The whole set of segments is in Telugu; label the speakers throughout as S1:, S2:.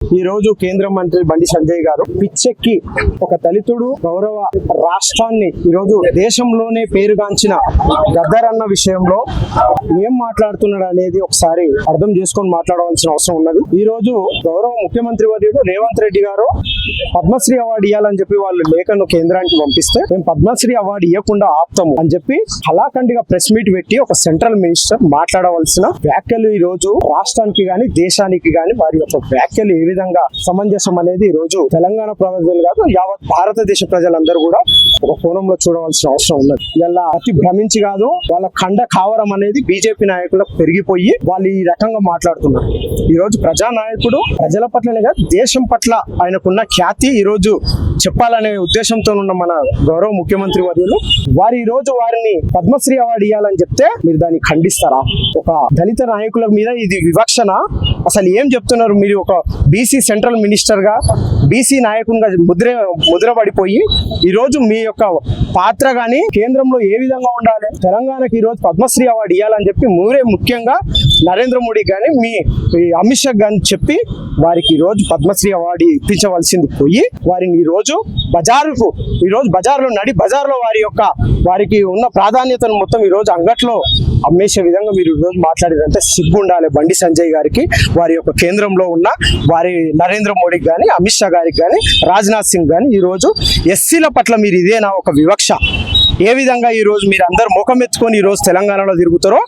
S1: ఈ రోజు కేంద్ర మంత్రి బండి సంజయ్ గారు పిచ్చెక్కి ఒక దళితుడు గౌరవ రాష్ట్రాన్ని ఈ రోజు దేశంలోనే పేరుగాంచిన గద్దర్ అన్న విషయంలో ఏం మాట్లాడుతున్నాడు అనేది ఒకసారి అర్థం చేసుకొని మాట్లాడవలసిన అవసరం ఉన్నది. ఈ రోజు గౌరవ ముఖ్యమంత్రి వర్యుడు రేవంత్ రెడ్డి గారు పద్మశ్రీ అవార్డు ఇవ్వాలని చెప్పి వాళ్ళు లేఖను కేంద్రానికి పంపిస్తే మేము పద్మశ్రీ అవార్డు ఇవ్వకుండా ఆపుతాము అని చెప్పి కళాఖండిగా ప్రెస్ మీట్ పెట్టి ఒక సెంట్రల్ మినిస్టర్ మాట్లాడవలసిన వ్యాఖ్యలు ఈ రోజు రాష్ట్రానికి గాని దేశానికి గాని వారి యొక్క వ్యాఖ్యలు ఏ విధంగా సమంజసం అనేది ఈ రోజు తెలంగాణ ప్రజలు కాదు యావత్ భారతదేశ ప్రజలందరూ కూడా ఒక కోణంలో చూడవలసిన అవసరం ఉన్నది. ఇలా అతి భ్రమించి కాదు వాళ్ళ ఖండ కావరం అనేది బీజేపీ నాయకులకు పెరిగిపోయి వాళ్ళు ఈ రకంగా మాట్లాడుతున్నారు. ఈ రోజు ప్రజానాయకుడు ప్రజల పట్లనే కాదు దేశం పట్ల ఆయనకున్న ఖ్యాతి ఈ రోజు చెప్పాలనే ఉద్దేశంతో ఉన్న మన గౌరవ ముఖ్యమంత్రి వర్యులు వారు ఈ రోజు వారిని పద్మశ్రీ అవార్డు ఇవ్వాలని చెప్తే మీరు దాన్ని ఖండిస్తారా? ఒక దళిత నాయకుల మీద ఇది వివక్షణ. అసలు ఏం చెప్తున్నారు మీరు? ఒక బీసీ సెంట్రల్ మినిస్టర్ గా బీసీ నాయకునిగా ముద్రపడిపోయి ఈ రోజు మీ యొక్క పాత్ర గాని కేంద్రంలో ఏ విధంగా ఉండాలి, తెలంగాణకి ఈ రోజు పద్మశ్రీ అవార్డు ఇవ్వాలని చెప్పి మీరే ముఖ్యంగా నరేంద్ర మోడీ గాని మీ అమిత్ షా గాని చెప్పి వారికి ఈ రోజు పద్మశ్రీ అవార్డు ఇప్పించవలసింది పోయి వారిని ఈ రోజు బజార్లో నడి బజార్లో వారికి ఉన్న ప్రాధాన్యతను మొత్తం ఈ రోజు అంగట్లో అమ్మేసే విధంగా మీరు ఈ రోజు మాట్లాడారంటే సిగ్గు ఉండాలి బండి సంజయ్ గారికి, వారి యొక్క కేంద్రంలో ఉన్న వారి నరేంద్ర మోడీకి కానీ అమిత్ షా గారికి కానీ రాజ్నాథ్ సింగ్ కానీ ఈ రోజు ఎస్సీల పట్ల మీరు ఇదేనా ఒక వివక్ష? ఏ విధంగా ఈ రోజు మీరు అందరు ముఖం ఎత్తుకొని ఈ రోజు తెలంగాణలో తిరుగుతారో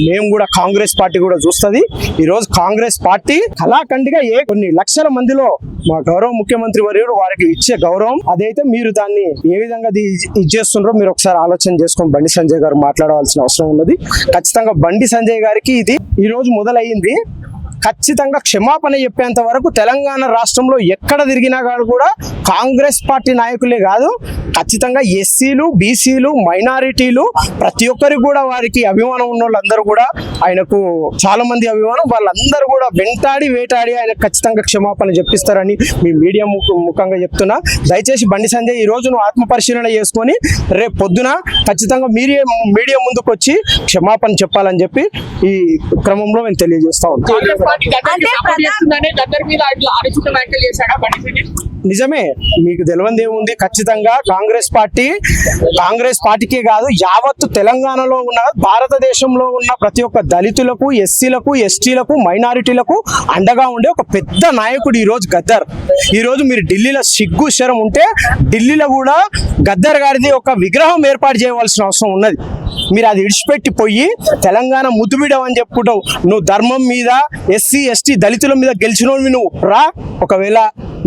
S1: మేము కూడా కాంగ్రెస్ పార్టీ కూడా చూస్తుంది. ఈ రోజు కాంగ్రెస్ పార్టీ కళాఖండిగా కొన్ని లక్షల మందిలో మా గౌరవ ముఖ్యమంత్రి వర్యుడు వారికి ఇచ్చే గౌరవం అదైతే మీరు దాన్ని ఏ విధంగా ఇచ్చేస్తుండ్రో మీరు ఒకసారి ఆలోచన చేసుకొని బండి సంజయ్ గారు మాట్లాడవలసిన అవసరం ఉన్నది. ఖచ్చితంగా బండి సంజయ్ గారికి ఇది ఈ రోజు మొదలయ్యింది. ఖచ్చితంగా క్షమాపణ చెప్పేంత వరకు తెలంగాణ రాష్ట్రంలో ఎక్కడ తిరిగినా కూడా కాంగ్రెస్ పార్టీ నాయకులే కాదు ఖచ్చితంగా ఎస్సీలు బీసీలు మైనారిటీలు ప్రతి ఒక్కరికి కూడా వారికి అభిమానం ఉన్న వాళ్ళందరూ కూడా ఆయనకు చాలా మంది అభిమానం వాళ్ళందరూ కూడా వేటాడి ఆయన ఖచ్చితంగా క్షమాపణ చెప్పిస్తారని మీ మీడియా ముఖంగా చెప్తున్నా. దయచేసి బండి సంజయ్ ఈ రోజు నువ్వు ఆత్మ పరిశీలన చేసుకొని రేపు పొద్దున ఖచ్చితంగా మీడియా ముందుకు వచ్చి క్షమాపణ చెప్పాలని చెప్పి ఈ క్రమంలో మేము తెలియజేస్తా ఉంటాం. నిజమే, మీకు తెలియదు ఏముంది. ఖచ్చితంగా కాంగ్రెస్ పార్టీకే కాదు యావత్తు తెలంగాణలో ఉన్న భారతదేశంలో ఉన్న ప్రతి ఒక్క దళితులకు ఎస్సీలకు ఎస్టీలకు మైనారిటీలకు అండగా ఉండే ఒక పెద్ద నాయకుడు ఈ రోజు గద్దర్. ఈ రోజు మీరు ఢిల్లీలో సిగ్గు శరం ఉంటే ఢిల్లీలో కూడా గద్దర్ గారిది ఒక విగ్రహం ఏర్పాటు చేయవలసిన అవసరం ఉన్నది. మీరు అది విడిచిపెట్టి పోయి తెలంగాణ ముద్దుబిడ్డ అని చెప్పుకుంటావు. నువ్వు ధర్మం మీద ఎస్సీ ఎస్టీ దళితుల మీద గెలిచినోడివి నువ్వు రా.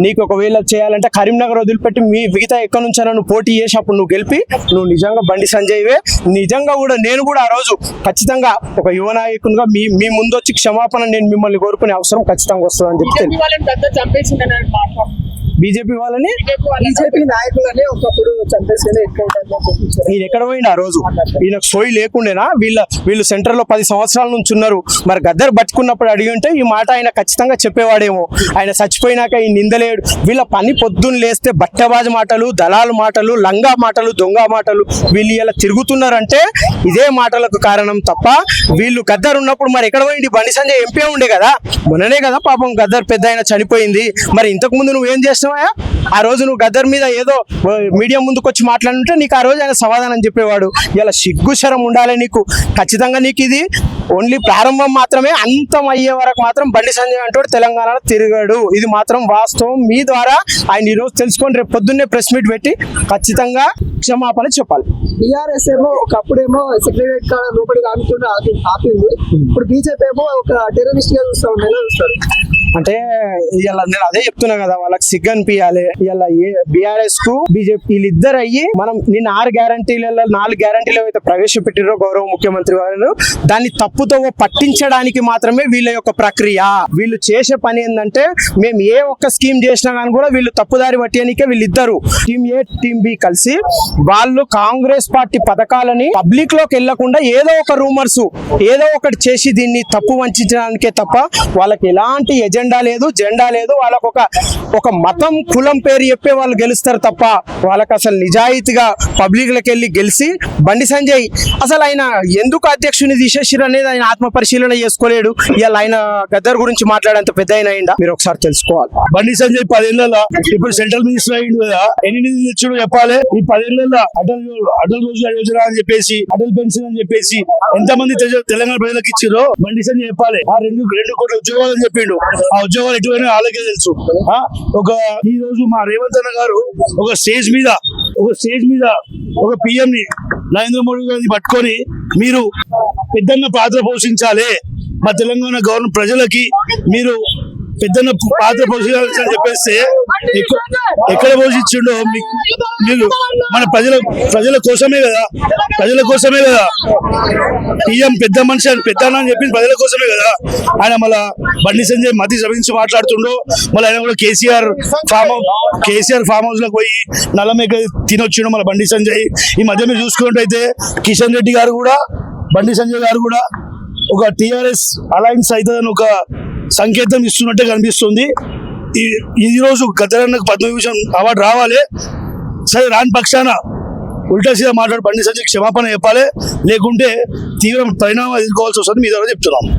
S1: నీకు ఒకవేళ చేయాలంటే కరీంనగర్ వదిలిపెట్టి మిగతా ఎక్కడి నుంచైనా నువ్వు పోటీ చేసి అప్పుడు నువ్వు గెలిపి నువ్వు నిజంగా బండి సంజయ్వే. నిజంగా కూడా నేను కూడా ఆ రోజు ఖచ్చితంగా ఒక యువ నాయకునిగా మీ ముందు వచ్చి క్షమాపణ నేను మిమ్మల్ని కోరుకునే అవసరం ఖచ్చితంగా వస్తుందని చెప్తే బీజేపీ వాళ్ళని నాయకులని ఒకప్పుడు చంపేసి ఈయన ఎక్కడ పోయింది ఆ రోజు? ఈయనకు సోయి లేకుండేనా? వీళ్ళు సెంటర్ లో 10 సంవత్సరాల నుంచి ఉన్నారు. మరి గద్దర్ బతుకున్నప్పుడు అడిగి ఉంటే ఈ మాట ఆయన ఖచ్చితంగా చెప్పేవాడేమో. ఆయన చచ్చిపోయినాక ఈ నిందలేడు. వీళ్ళ పని పొద్దున్న లేస్తే బట్టబాజు మాటలు, దళాలు మాటలు, లంగా మాటలు, దొంగ మాటలు. వీళ్ళు ఇలా తిరుగుతున్నారంటే ఇదే మాటలకు కారణం తప్ప వీళ్ళు గద్దర్ ఉన్నప్పుడు మరి ఎక్కడ పోయింది? బండి సంజయ్ ఎంపీ ఉండే కదా, మొన్ననే కదా పాపం గద్దర్ పెద్ద ఆయన చనిపోయింది. మరి ఇంతకు ముందు నువ్వేం చేస్తున్నావు? ఆ రోజు నువ్వు గద్దర్ మీద ఏదో మీడియా ముందుకు వచ్చి మాట్లాడుంటే నీకు ఆ రోజు ఆయన సమాధానం చెప్పేవాడు. ఇలా సిగ్గుశరం ఉండాలి నీకు. ఖచ్చితంగా నీకు ఇది ఓన్లీ ప్రారంభం మాత్రమే. అంతం అయ్యే వరకు మాత్రం బండి సంజయ్ అంటూ తెలంగాణలో తిరిగాడు. ఇది మాత్రం వాస్తవం. మీ ద్వారా ఆయన ఈ రోజు తెలుసుకొని రేపు పొద్దున్నే ప్రెస్ మీట్ పెట్టి ఖచ్చితంగా క్షమాపణ చెప్పాలి.
S2: టీఆర్ఎస్ ఏమో ఒకప్పుడేమో సెక్రటరియట్ లోపలికి ఆపింది. ఇప్పుడు బీజేపీ ఏమో ఒక టెర్రరిస్ట్ గా చూస్తారు.
S1: అంటే ఇలా నేను అదే చెప్తున్నా కదా, వాళ్ళకి సిగ్గు అనిపించాలి. ఇలా బీఆర్ఎస్ కు బీజేపీ వీళ్ళిద్దరు అయ్యి మనం నిన్న 4 గ్యారంటీలు అయితే ప్రవేశపెట్టిరో గౌరవ ముఖ్యమంత్రి వారు దాన్ని తప్పుతో పట్టించడానికి మాత్రమే వీళ్ళ యొక్క ప్రక్రియ. వీళ్ళు చేసే పని ఏంటంటే మేము ఏ ఒక్క స్కీమ్ చేసినా కానీ కూడా వీళ్ళు తప్పుదారి పట్టేయడానికే వీళ్ళిద్దరు టీమ్ ఏ టీమ్ బి కలిసి వాళ్ళు కాంగ్రెస్ పార్టీ పథకాలని పబ్లిక్ లోకి వెళ్లకుండా ఏదో ఒక రూమర్స్ ఏదో ఒకటి చేసి దీన్ని తప్పు వంచడానికే తప్ప వాళ్ళకి ఎలాంటి ఎజెండా లేదు, జెండా లేదు. వాళ్ళకు ఒక మతం కులం పేరు చెప్పే వాళ్ళు గెలుస్తారు తప్ప వాళ్ళకి అసలు నిజాయితీగా పబ్లిక్లకు వెళ్ళి గెలిచి బండి సంజయ్ అసలు ఆయన ఎందుకు అధ్యక్షుని తీసేసిరు అనేది ఆయన ఆత్మ పరిశీలన చేసుకోలేడు. ఇవాళ ఆయన గద్దర్ గురించి మాట్లాడేంత పెద్ద ఆయన అయిందా మీరు ఒకసారి తెలుసుకోవాలి.
S3: బండి సంజయ్ 10 ఏళ్ళ ఇప్పుడు సెంట్రల్ మినిస్టర్ అయింది కదా, ఎన్ని నిధులు తెచ్చుడు చెప్పాలి. ఈ 10 ఏళ్ళ అటల్ రోజుల యోజన అని చెప్పేసి, అటల్ పెన్షన్ అని చెప్పేసి ఎంతమంది తెలంగాణ ప్రజలకు ఇచ్చిరో బండి సంజయ్ చెప్పాలి. ఆ 2 కోట్ల ఉద్యోగాలు అని చెప్పిండు. ఆ ఉద్యోగాలు ఎటువైనా వాళ్ళకే తెలుసు. ఈ రోజు మా రేవంత్ అన్న గారు ఒక స్టేజ్ మీద ఒక పిఎం ని నరేంద్ర మోడీ గారిని పట్టుకొని మీరు పెద్దన్న పాత్ర పోషించాలి, మా తెలంగాణ గవర్నమెంట్ ప్రజలకి మీరు పెద్దన్న పాత్ర పోషించాలని చెప్పేస్తే ఎక్కడ పోషించిండో మీరు మన ప్రజల కోసమే కదా పిఎం పెద్ద మనిషి అని పెద్ద అని చెప్పింది ప్రజల కోసమే కదా. ఆయన మళ్ళా బండి సంజయ్ మతి సవించి మాట్లాడుతుండో, మళ్ళీ ఆయన కూడా కేసీఆర్ ఫామ్ హౌస్ లోకి పోయి నల్లమేక తినొచ్చిండు మన బండి సంజయ్. ఈ మధ్య మీరు చూసుకున్నట్టయితే కిషన్ రెడ్డి గారు కూడా బండి సంజయ్ గారు కూడా ఒక టిఆర్ఎస్ అలయన్స్ అవుతుందని ఒక సంకేతం ఇస్తున్నట్టే కనిపిస్తుంది. ఈ రోజు గద్దరన్నకు పద్మవిభూషణ్ అవార్డు రావాలి. సరే రాని పక్షాన ఉల్టా సీదా మాట్లాడి బండి సంజయ్ క్షమాపణ చెప్పాలి, లేకుంటే తీవ్ర పరిణామాలు ఎదుర్కోవాల్సి వస్తుంది. మీ ద్వారా చెప్తున్నాం.